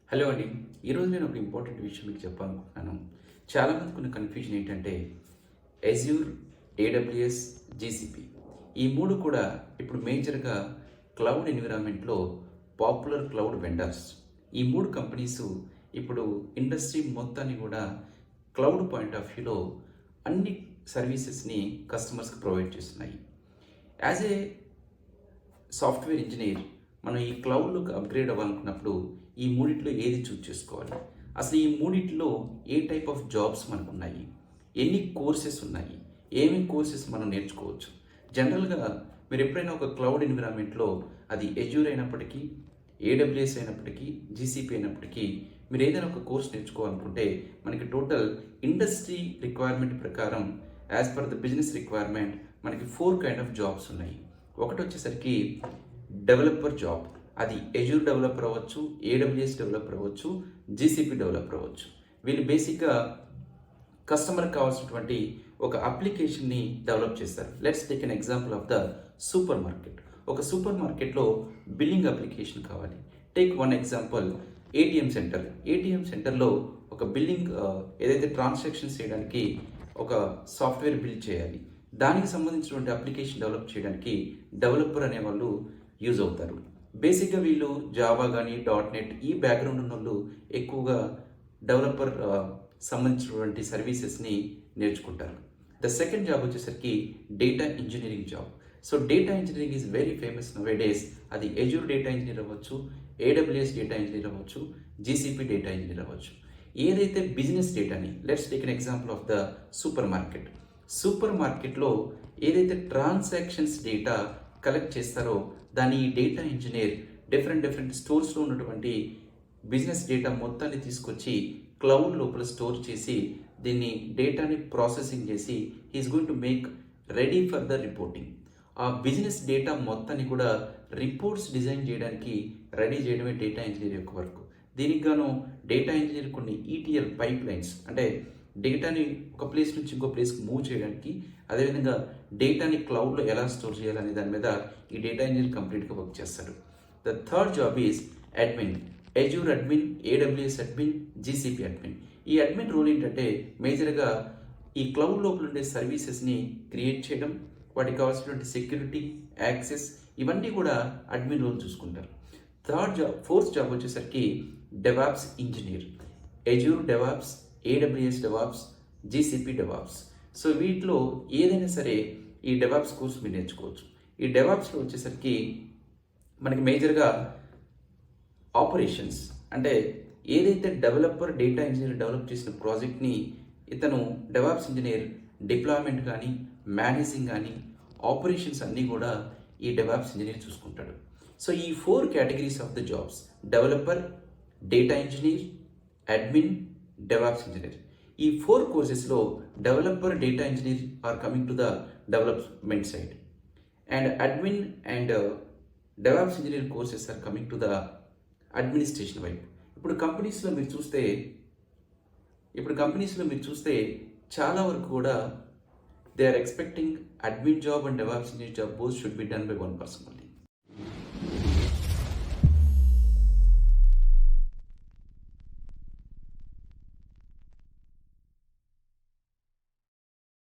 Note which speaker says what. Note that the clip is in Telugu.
Speaker 1: హలో అండి. ఈరోజు నేను ఒక ఇంపార్టెంట్ విషయం మీకు చెప్పాలనుకుంటున్నాను. చాలామందికి ఉన్న కన్ఫ్యూజన్ ఏంటంటే అజ్యూర్, ఏడబ్ల్యూఎస్, జీసీపీ ఈ 3 కూడా ఇప్పుడు మేజర్‌గా క్లౌడ్ ఎన్విరాన్మెంట్‌లో పాపులర్ క్లౌడ్ వెండర్స్. ఈ 3 కంపెనీసు ఇప్పుడు ఇండస్ట్రీ మొత్తాన్ని కూడా క్లౌడ్ పాయింట్ ఆఫ్ వ్యూలో అన్ని సర్వీసెస్‌ని కస్టమర్స్‌కి ప్రొవైడ్ చేస్తున్నాయి. యాజ్ ఏ సాఫ్ట్‌వేర్ ఇంజినీర్ మనం ఈ క్లౌడ్‌లోకి అప్‌గ్రేడ్ అవ్వాలనుకున్నప్పుడు ఈ మూడిట్లో ఏది చూజ్ చేసుకోవాలి? అసలు ఈ మూడిట్లో ఏ టైప్ ఆఫ్ జాబ్స్ మనకున్నాయి? ఎన్ని కోర్సెస్ ఉన్నాయి? ఏమేం కోర్సెస్ మనం నేర్చుకోవచ్చు? జనరల్‌గా మీరు ఎప్పుడైనా ఒక క్లౌడ్ ఎన్విరాన్మెంట్‌లో అది అజ్యూర్ అయినప్పటికీ, ఏడబ్ల్యూఎస్ అయినప్పటికీ, జీసీపీ అయినప్పటికీ మీరు ఏదైనా ఒక కోర్స్ నేర్చుకోవాలనుకుంటే మనకి టోటల్ ఇండస్ట్రీ రిక్వైర్మెంట్ ప్రకారం as per the business requirement మనకి 4 కైండ్ ఆఫ్ జాబ్స్ ఉన్నాయి. ఒకటొచ్చేసరికి డెవలపర్ జాబ్. అది అజ్యూర్ డెవలపర్ అవ్వచ్చు, ఏడబ్ల్యూఎస్ డెవలపర్ అవ్వచ్చు, జీసీపీ డెవలపర్ అవ్వచ్చు. వీళ్ళు బేసిక్‌గా కస్టమర్‌కి కావాల్సినటువంటి ఒక అప్లికేషన్‌ని డెవలప్ చేస్తారు. Let's take an example of the super market. ఒక సూపర్ మార్కెట్‌లో బిల్లింగ్ అప్లికేషన్ కావాలి. Take one example ATM centre. ATM సెంటర్‌లో ఒక బిల్లింగ్ ఏదైతే ట్రాన్సాక్షన్స్ చేయడానికి ఒక సాఫ్ట్‌వేర్ బిల్డ్ చేయాలి. దానికి సంబంధించినటువంటి అప్లికేషన్ డెవలప్ చేయడానికి డెవలపర్ అనేవాళ్ళు యూజ్ అవుతారు. బేసిక్‌గా వీళ్ళు జావా గానీ, డాట్ నెట్ ఈ బ్యాక్‌గ్రౌండ్ ఉన్నోళ్ళు ఎక్కువగా డెవలపర్ సంబంధించినటువంటి సర్వీసెస్‌ని నేర్చుకుంటారు. ద సెకండ్ జాబ్ వచ్చేసరికి data engineering job. So data engineering is very famous nowadays. అది అజ్యూర్ డేటా ఇంజినీర్ అవ్వచ్చు, ఏడబ్ల్యూఎస్ డేటా ఇంజినీర్ అవ్వచ్చు, జీసీపీ డేటా ఇంజినీర్ అవ్వచ్చు. ఏదైతే బిజినెస్ డేటాని let's take an example of the supermarket. సూపర్ మార్కెట్‌లో ఏదైతే ట్రాన్సాక్షన్స్ డేటా కలెక్ట్ చేస్తారో దాన్ని ఈ డేటా ఇంజినీర్ డిఫరెంట్ స్టోర్స్‌లో ఉన్నటువంటి బిజినెస్ డేటా మొత్తాన్ని తీసుకొచ్చి క్లౌడ్ లోపల స్టోర్ చేసి దీన్ని డేటాని ప్రాసెసింగ్ చేసి he is going to make ready for the reporting. ఆ బిజినెస్ డేటా మొత్తాన్ని కూడా రిపోర్ట్స్ డిజైన్ చేయడానికి రెడీ చేయడమే డేటా ఇంజినీర్ యొక్క వర్క్. దీనికి గాను డేటా ఇంజినీర్ కొన్ని ఈటీఎల్ పైప్ లైన్స్ అంటే డేటాని ఒక ప్లేస్ నుంచి ఇంకో ప్లేస్కి మూవ్ చేయడానికి, అదేవిధంగా డేటాని క్లౌడ్లో ఎలా స్టోర్ చేయాలనే దాని మీద ఈ డేటా ఇంజనీర్ కంప్లీట్గా వర్క్ చేస్తారు. The third job is admin. Azure admin, AWS admin, GCP admin. ఈ అడ్మిన్ రోల్ ఏంటంటే మేజర్గా ఈ క్లౌడ్ లోపల ఉండే సర్వీసెస్ని క్రియేట్ చేయడం, వాటికి కావాల్సినటువంటి సెక్యూరిటీ, యాక్సెస్ ఇవన్నీ కూడా అడ్మిన్ రోల్ చూసుకుంటారు. ఫోర్త్ జాబ్ వచ్చేసరికి DevOps engineer. Azure DevOps, AWS DevOps, GCP DevOps. So వీటిలో ఏదైనా సరే ఈ డెవాప్స్ కోర్స్ మీరు నేర్చుకోవచ్చు. ఈ డెవాప్స్లో వచ్చేసరికి మనకి మేజర్గా ఆపరేషన్స్ అంటే ఏదైతే డెవలపర్ డేటా ఇంజనీర్ డెవలప్ చేసిన ప్రాజెక్ట్ని ఇతను డెవాప్స్ ఇంజనీర్ డిప్లాయ్మెంట్ కానీ, మేనేజింగ్ కానీ, ఆపరేషన్స్ అన్నీ కూడా ఈ డెవాప్స్ ఇంజనీర్ చూసుకుంటాడు. సో ఈ 4 categories of the jobs developer, data engineer, admin, DevOps engineer. ఈ 4 కోర్సెస్లో developer, data engineer are coming to the development side and admin and DevOps engineer courses are coming to the administration వైపు. ఇప్పుడు కంపెనీస్లో మీరు చూస్తే చాలా వరకు కూడా they are expecting admin job and DevOps engineer job both should be done by one person.